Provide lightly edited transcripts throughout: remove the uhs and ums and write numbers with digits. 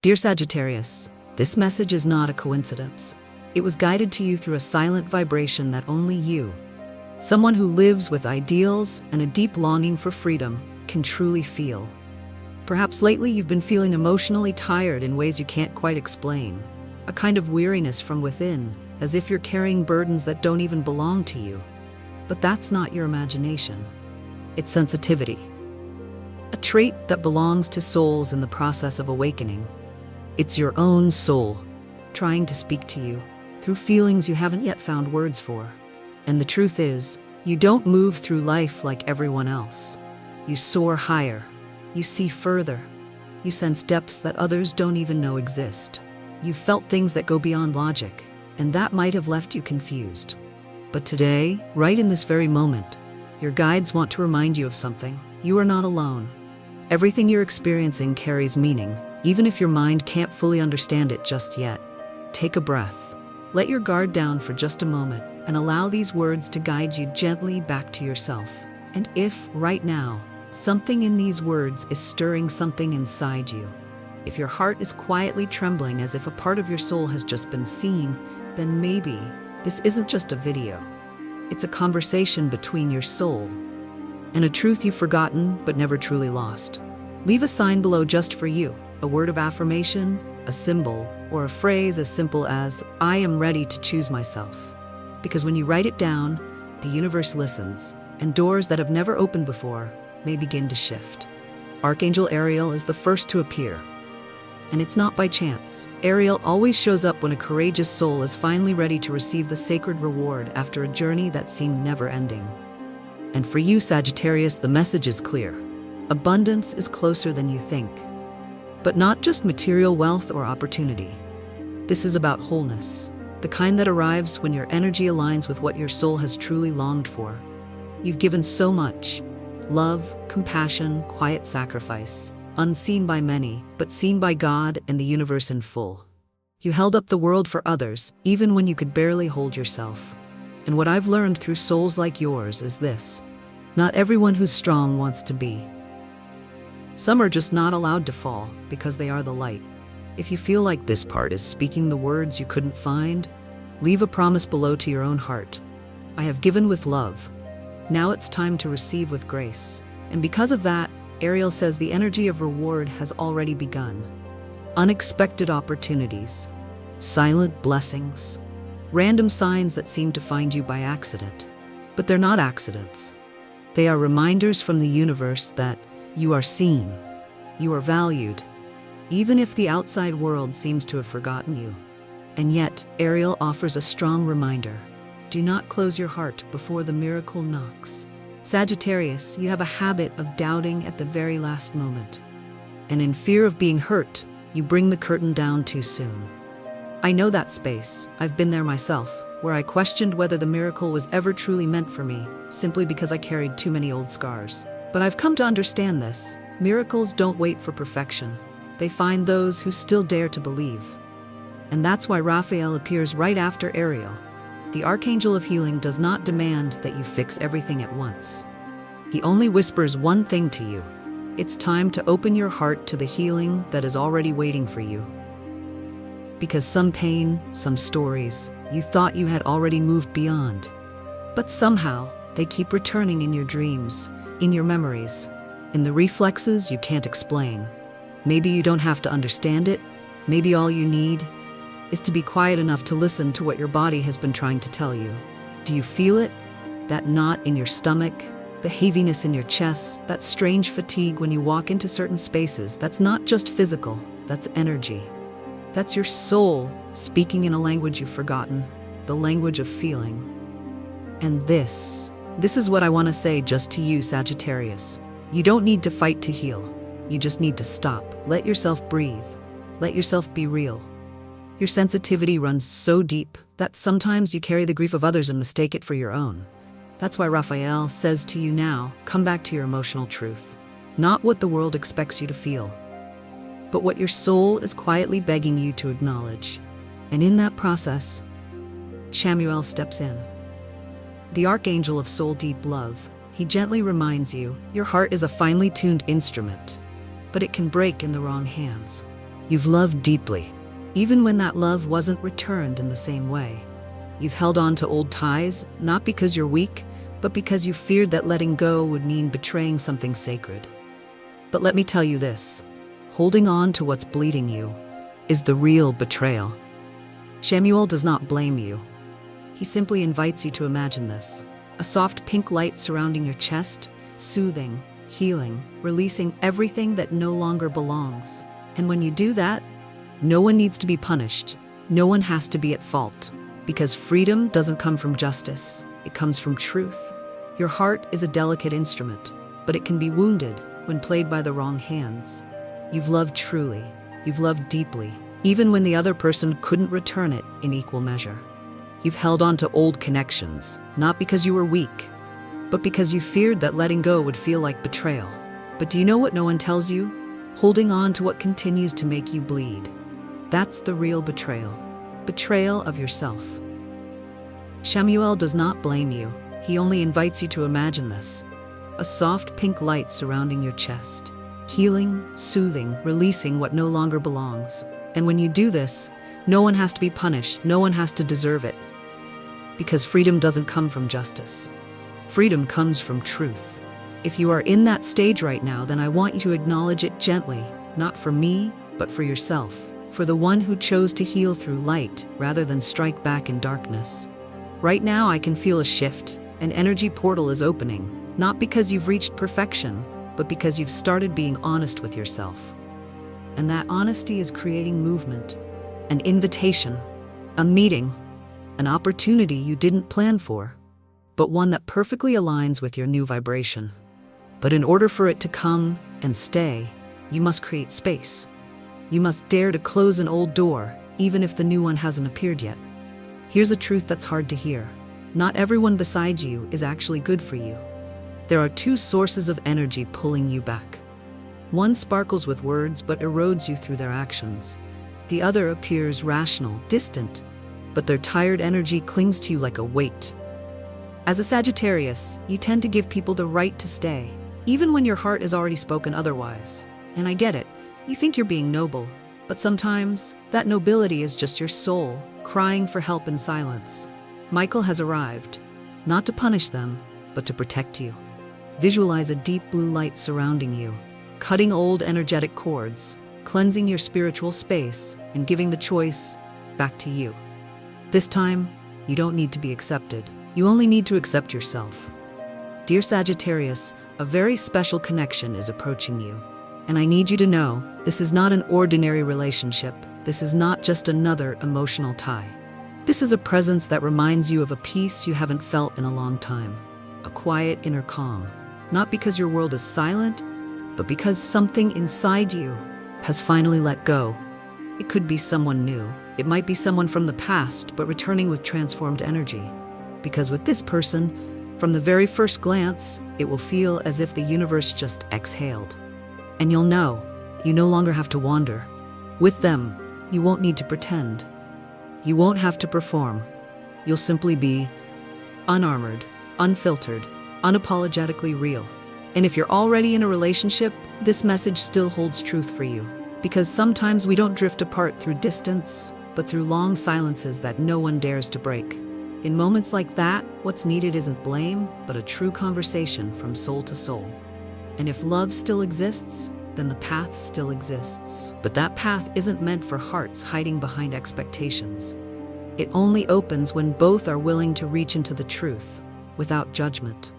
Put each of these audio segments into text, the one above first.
Dear Sagittarius, this message is not a coincidence. It was guided to you through a silent vibration that only you, someone who lives with ideals and a deep longing for freedom, can truly feel. Perhaps lately you've been feeling emotionally tired in ways you can't quite explain. A kind of weariness from within, as if you're carrying burdens that don't even belong to you. But that's not your imagination. It's sensitivity. A trait that belongs to souls in the process of awakening. It's your own soul, trying to speak to you through feelings you haven't yet found words for. And the truth is, you don't move through life like everyone else. You soar higher. You see further. You sense depths that others don't even know exist. You felt things that go beyond logic, and that might have left you confused. But today, right in this very moment, your guides want to remind you of something. You are not alone. Everything you're experiencing carries meaning, even if your mind can't fully understand it just yet. Take a breath. Let your guard down for just a moment and allow these words to guide you gently back to yourself. And if, right now, something in these words is stirring something inside you, if your heart is quietly trembling as if a part of your soul has just been seen, then maybe this isn't just a video. It's a conversation between your soul and a truth you've forgotten but never truly lost. Leave a sign below just for you, a word of affirmation, a symbol, or a phrase as simple as, "I am ready to choose myself." Because when you write it down, the universe listens, and doors that have never opened before may begin to shift. Archangel Ariel is the first to appear. And it's not by chance. Ariel always shows up when a courageous soul is finally ready to receive the sacred reward after a journey that seemed never-ending. And for you, Sagittarius, the message is clear. Abundance is closer than you think. But not just material wealth or opportunity. This is about wholeness, the kind that arrives when your energy aligns with what your soul has truly longed for. You've given so much: love, compassion, quiet sacrifice, unseen by many, but seen by God and the universe in full. You held up the world for others, even when you could barely hold yourself. And what I've learned through souls like yours is this: not everyone who's strong wants to be. Some are just not allowed to fall because they are the light. If you feel like this part is speaking the words you couldn't find, leave a promise below to your own heart. I have given with love. Now it's time to receive with grace. And because of that, Ariel says the energy of reward has already begun. Unexpected opportunities, silent blessings, random signs that seem to find you by accident. But they're not accidents. They are reminders from the universe that you are seen, you are valued, even if the outside world seems to have forgotten you. And yet, Ariel offers a strong reminder. Do not close your heart before the miracle knocks. Sagittarius, you have a habit of doubting at the very last moment. And in fear of being hurt, you bring the curtain down too soon. I know that space. I've been there myself, where I questioned whether the miracle was ever truly meant for me, simply because I carried too many old scars. But I've come to understand this. Miracles don't wait for perfection. They find those who still dare to believe. And that's why Raphael appears right after Ariel. The Archangel of Healing does not demand that you fix everything at once. He only whispers one thing to you. It's time to open your heart to the healing that is already waiting for you. Because some pain, some stories, you thought you had already moved beyond. But somehow, they keep returning in your dreams, in your memories, in the reflexes you can't explain. Maybe you don't have to understand it. Maybe all you need is to be quiet enough to listen to what your body has been trying to tell you. Do you feel it? That knot in your stomach, the heaviness in your chest, that strange fatigue when you walk into certain spaces. That's not just physical, that's energy. That's your soul speaking in a language you've forgotten, the language of feeling. And this is what I want to say just to you, Sagittarius. You don't need to fight to heal. You just need to stop. Let yourself breathe. Let yourself be real. Your sensitivity runs so deep that sometimes you carry the grief of others and mistake it for your own. That's why Raphael says to you now, come back to your emotional truth. Not what the world expects you to feel, but what your soul is quietly begging you to acknowledge. And in that process, Chamuel steps in. The Archangel of Soul Deep Love. He gently reminds you, your heart is a finely tuned instrument, but it can break in the wrong hands. You've loved deeply, even when that love wasn't returned in the same way. You've held on to old ties, not because you're weak, but because you feared that letting go would mean betraying something sacred. But let me tell you this, holding on to what's bleeding you is the real betrayal. Chamuel does not blame you. He simply invites you to imagine this. A soft pink light surrounding your chest, soothing, healing, releasing everything that no longer belongs. And when you do that, no one needs to be punished. No one has to be at fault. Because freedom doesn't come from justice. It comes from truth. Your heart is a delicate instrument, but it can be wounded when played by the wrong hands. You've loved truly. You've loved deeply, even when the other person couldn't return it in equal measure. You've held on to old connections, not because you were weak, but because you feared that letting go would feel like betrayal. But do you know what no one tells you? Holding on to what continues to make you bleed. That's the real betrayal. Betrayal of yourself. Chamuel does not blame you. He only invites you to imagine this. A soft pink light surrounding your chest. Healing, soothing, releasing what no longer belongs. And when you do this, no one has to be punished. No one has to deserve it. Because freedom doesn't come from justice. Freedom comes from truth. If you are in that stage right now, then I want you to acknowledge it gently, not for me, but for yourself, for the one who chose to heal through light rather than strike back in darkness. Right now, I can feel a shift. An energy portal is opening, not because you've reached perfection, but because you've started being honest with yourself. And that honesty is creating movement, an invitation, a meeting, an opportunity you didn't plan for, but one that perfectly aligns with your new vibration. But in order for it to come and stay, you must create space. You must dare to close an old door, even if the new one hasn't appeared yet. Here's a truth that's hard to hear. Not everyone beside you is actually good for you. There are two sources of energy pulling you back. One sparkles with words but erodes you through their actions. The other appears rational, distant, but their tired energy clings to you like a weight. As a Sagittarius, you tend to give people the right to stay, even when your heart has already spoken otherwise. And I get it. You think you're being noble, but sometimes that nobility is just your soul crying for help in silence. Michael has arrived, not to punish them, but to protect you. Visualize a deep blue light surrounding you, cutting old energetic cords, cleansing your spiritual space, and giving the choice back to you. This time, you don't need to be accepted. You only need to accept yourself. Dear Sagittarius, a very special connection is approaching you. And I need you to know, this is not an ordinary relationship. This is not just another emotional tie. This is a presence that reminds you of a peace you haven't felt in a long time. A quiet inner calm. Not because your world is silent, but because something inside you has finally let go. It could be someone new. It might be someone from the past, but returning with transformed energy. Because with this person, from the very first glance, it will feel as if the universe just exhaled. And you'll know, you no longer have to wander. With them, you won't need to pretend. You won't have to perform. You'll simply be unarmored, unfiltered, unapologetically real. And if you're already in a relationship, this message still holds truth for you. Because sometimes we don't drift apart through distance, but through long silences that no one dares to break. In moments like that, what's needed isn't blame, but a true conversation from soul to soul. And if love still exists, then the path still exists. But that path isn't meant for hearts hiding behind expectations. It only opens when both are willing to reach into the truth, without judgment.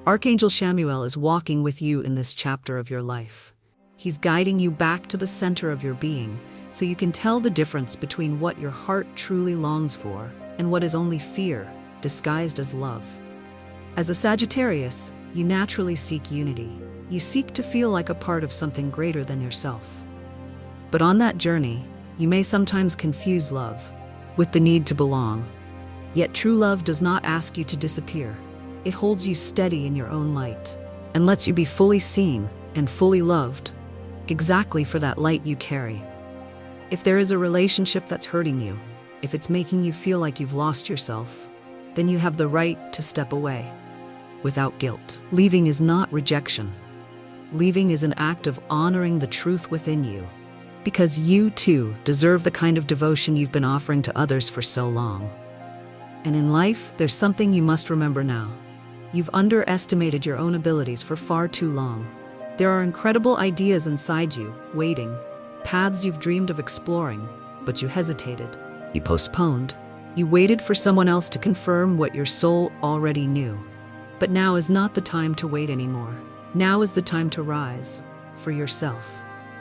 Archangel Chamuel is walking with you in this chapter of your life. He's guiding you back to the center of your being, so you can tell the difference between what your heart truly longs for and what is only fear, disguised as love. As a Sagittarius, you naturally seek unity. You seek to feel like a part of something greater than yourself. But on that journey, you may sometimes confuse love with the need to belong. Yet true love does not ask you to disappear. It holds you steady in your own light and lets you be fully seen and fully loved, exactly for that light you carry. If there is a relationship that's hurting you, if it's making you feel like you've lost yourself, then you have the right to step away without guilt. Leaving is not rejection. Leaving is an act of honoring the truth within you. Because you, too, deserve the kind of devotion you've been offering to others for so long. And in life, there's something you must remember now. You've underestimated your own abilities for far too long. There are incredible ideas inside you, waiting, paths you've dreamed of exploring, but you hesitated. You postponed. You waited for someone else to confirm what your soul already knew. But now is not the time to wait anymore. Now is the time to rise, for yourself.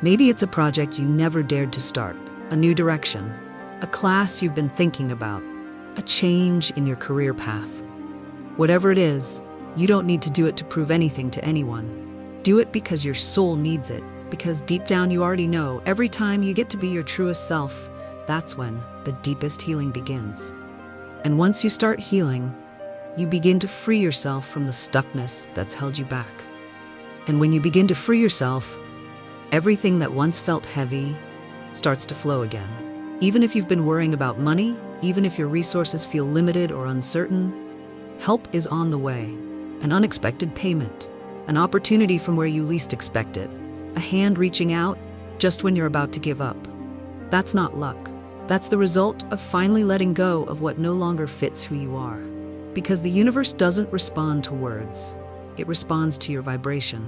Maybe it's a project you never dared to start, a new direction, a class you've been thinking about, a change in your career path. Whatever it is, you don't need to do it to prove anything to anyone. Do it because your soul needs it, because deep down you already know every time you get to be your truest self, that's when the deepest healing begins. And once you start healing, you begin to free yourself from the stuckness that's held you back. And when you begin to free yourself, everything that once felt heavy starts to flow again. Even if you've been worrying about money, even if your resources feel limited or uncertain, help is on the way. An unexpected payment, an opportunity from where you least expect it, a hand reaching out just when you're about to give up. That's not luck. That's the result of finally letting go of what no longer fits who you are. Because the universe doesn't respond to words. It responds to your vibration.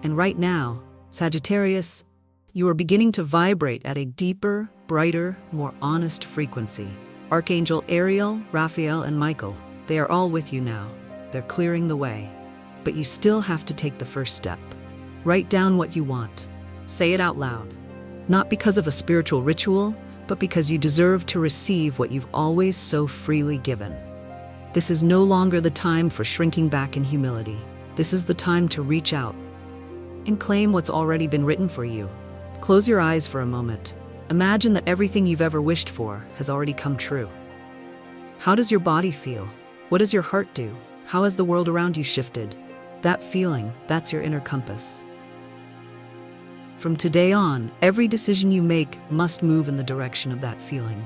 And right now, Sagittarius, you are beginning to vibrate at a deeper, brighter, more honest frequency. Archangel Ariel, Raphael, and Michael, they are all with you now. They're clearing the way. But you still have to take the first step. Write down what you want. Say it out loud. Not because of a spiritual ritual, but because you deserve to receive what you've always so freely given. This is no longer the time for shrinking back in humility. This is the time to reach out and claim what's already been written for you. Close your eyes for a moment. Imagine that everything you've ever wished for has already come true. How does your body feel? What does your heart do? How has the world around you shifted? That feeling, that's your inner compass. From today on, every decision you make must move in the direction of that feeling.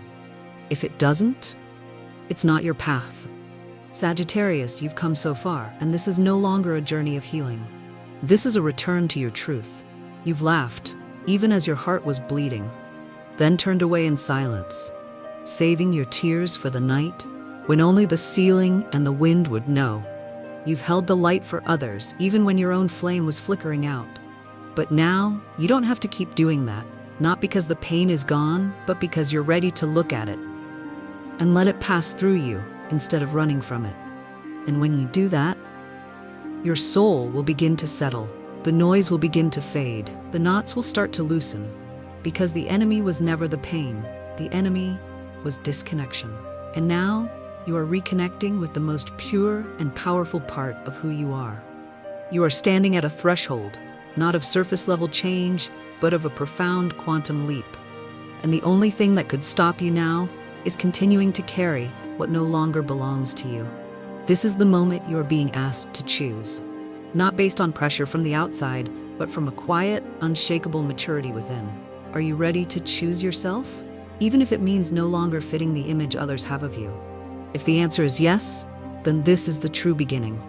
If it doesn't, it's not your path. Sagittarius, you've come so far, and this is no longer a journey of healing. This is a return to your truth. You've laughed, even as your heart was bleeding, then turned away in silence, saving your tears for the night, when only the ceiling and the wind would know. You've held the light for others, even when your own flame was flickering out. But now, you don't have to keep doing that, not because the pain is gone, but because you're ready to look at it and let it pass through you instead of running from it. And when you do that, your soul will begin to settle, the noise will begin to fade, the knots will start to loosen, because the enemy was never the pain, the enemy was disconnection. And now, you are reconnecting with the most pure and powerful part of who you are. You are standing at a threshold, not of surface-level change, but of a profound quantum leap. And the only thing that could stop you now is continuing to carry what no longer belongs to you. This is the moment you are being asked to choose, not based on pressure from the outside, but from a quiet, unshakable maturity within. Are you ready to choose yourself? Even if it means no longer fitting the image others have of you. If the answer is yes, then this is the true beginning.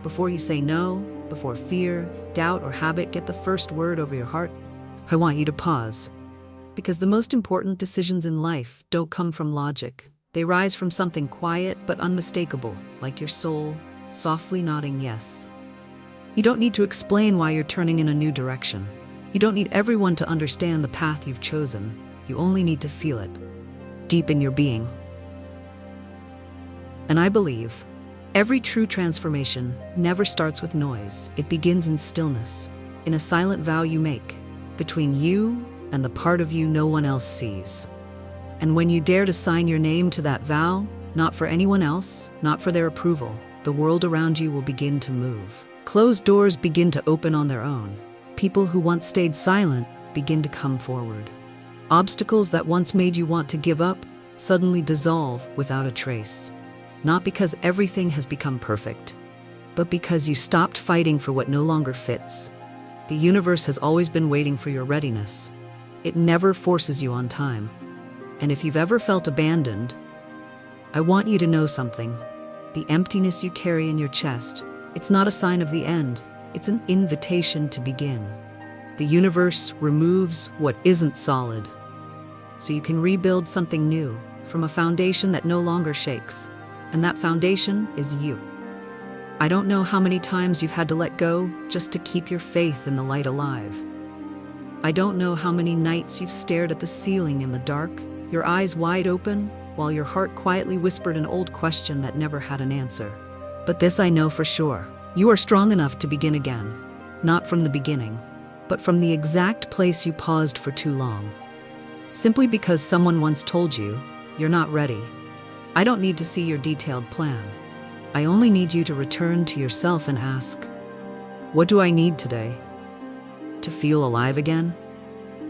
Before you say no, before fear, doubt, or habit get the first word over your heart, I want you to pause. Because the most important decisions in life don't come from logic. They rise from something quiet but unmistakable, like your soul softly nodding yes. You don't need to explain why you're turning in a new direction. You don't need everyone to understand the path you've chosen. You only need to feel it, deep in your being. And I believe every true transformation never starts with noise. It begins in stillness, in a silent vow you make between you and the part of you no one else sees. And when you dare to sign your name to that vow, not for anyone else, not for their approval, the world around you will begin to move. Closed doors begin to open on their own. People who once stayed silent begin to come forward. Obstacles that once made you want to give up suddenly dissolve without a trace. Not because everything has become perfect, but because you stopped fighting for what no longer fits. The universe has always been waiting for your readiness. It never forces you on time. And if you've ever felt abandoned, I want you to know something. The emptiness you carry in your chest, it's not a sign of the end. It's an invitation to begin. The universe removes what isn't solid, so you can rebuild something new from a foundation that no longer shakes. And that foundation is you. I don't know how many times you've had to let go just to keep your faith in the light alive. I don't know how many nights you've stared at the ceiling in the dark, your eyes wide open, while your heart quietly whispered an old question that never had an answer. But this I know for sure. You are strong enough to begin again. Not from the beginning, but from the exact place you paused for too long. Simply because someone once told you, you're not ready. I don't need to see your detailed plan. I only need you to return to yourself and ask, what do I need today? To feel alive again?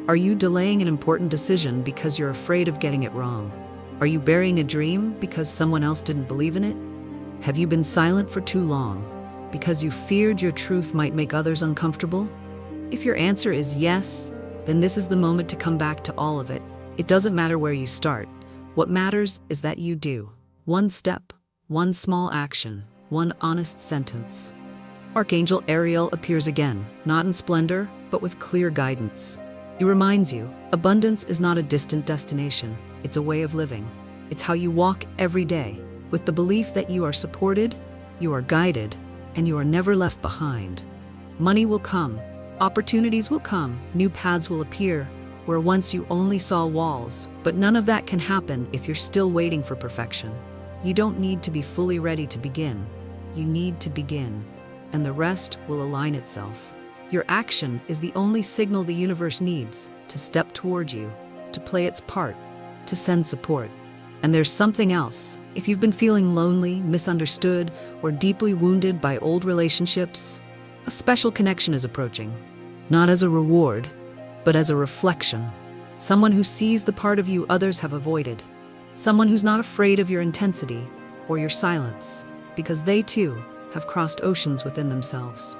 Are you delaying an important decision because you're afraid of getting it wrong? Are you burying a dream because someone else didn't believe in it? Have you been silent for too long because you feared your truth might make others uncomfortable? If your answer is yes, then this is the moment to come back to all of it. It doesn't matter where you start. What matters is that you do. One step, one small action, one honest sentence. Archangel Ariel appears again, not in splendor, but with clear guidance. He reminds you, abundance is not a distant destination. It's a way of living. It's how you walk every day, with the belief that you are supported, you are guided, and you are never left behind. Money will come, opportunities will come, new paths will appear, where once you only saw walls, but none of that can happen if you're still waiting for perfection. You don't need to be fully ready to begin. You need to begin, and the rest will align itself. Your action is the only signal the universe needs to step toward you, to play its part, to send support. And there's something else. If you've been feeling lonely, misunderstood, or deeply wounded by old relationships, a special connection is approaching. Not as a reward, but as a reflection. Someone who sees the part of you others have avoided. Someone who's not afraid of your intensity or your silence, because they too have crossed oceans within themselves.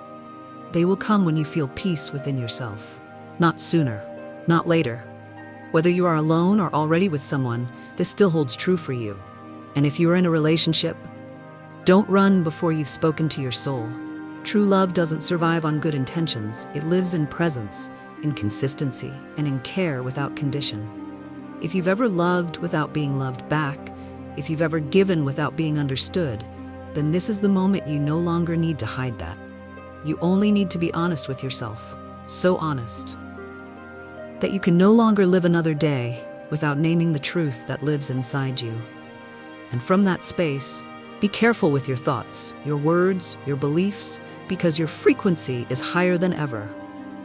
They will come when you feel peace within yourself. Not sooner, not later. Whether you are alone or already with someone, this still holds true for you. And if you are in a relationship, don't run before you've spoken to your soul. True love doesn't survive on good intentions. It lives in presence, in consistency, and in care without condition. If you've ever loved without being loved back, if you've ever given without being understood, then this is the moment you no longer need to hide that. You only need to be honest with yourself, so honest, that you can no longer live another day without naming the truth that lives inside you. And from that space, be careful with your thoughts, your words, your beliefs, because your frequency is higher than ever.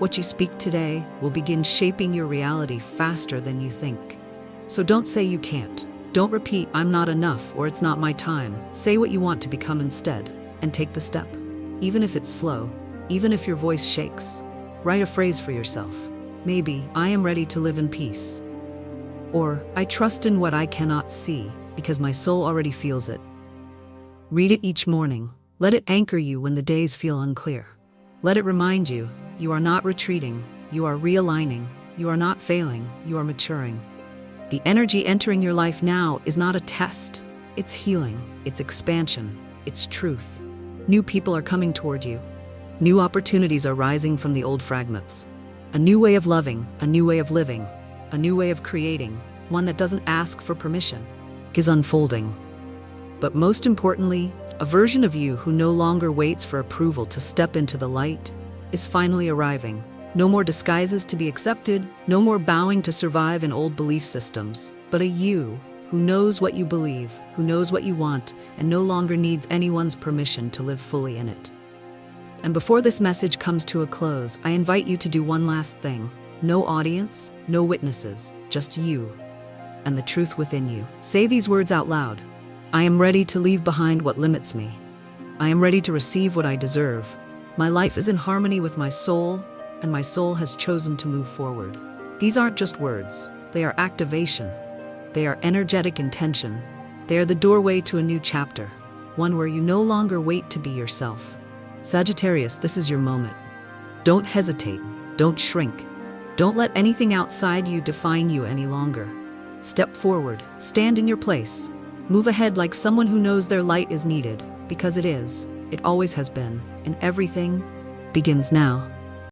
What you speak today will begin shaping your reality faster than you think. So don't say you can't. Don't repeat, I'm not enough, or it's not my time. Say what you want to become instead, and take the step. Even if it's slow, even if your voice shakes, write a phrase for yourself. Maybe, I am ready to live in peace. Or, I trust in what I cannot see, because my soul already feels it. Read it each morning. Let it anchor you when the days feel unclear. Let it remind you, you are not retreating, you are realigning, you are not failing, you are maturing. The energy entering your life now is not a test. It's healing, it's expansion, it's truth. New people are coming toward you. New opportunities are rising from the old fragments. A new way of loving, a new way of living, a new way of creating, one that doesn't ask for permission, is unfolding. But most importantly, a version of you who no longer waits for approval to step into the light is finally arriving. No more disguises to be accepted, no more bowing to survive in old belief systems, but a you who knows what you believe, who knows what you want, and no longer needs anyone's permission to live fully in it. And before this message comes to a close, I invite you to do one last thing. No audience, no witnesses, just you and the truth within you. Say these words out loud. I am ready to leave behind what limits me. I am ready to receive what I deserve. My life is in harmony with my soul, and my soul has chosen to move forward. These aren't just words. They are activation. They are energetic intention. They are the doorway to a new chapter, one where you no longer wait to be yourself. Sagittarius, this is your moment. Don't hesitate. Don't shrink. Don't let anything outside you define you any longer. Step forward. Stand in your place. Move ahead like someone who knows their light is needed, because it is. It always has been, and everything begins now.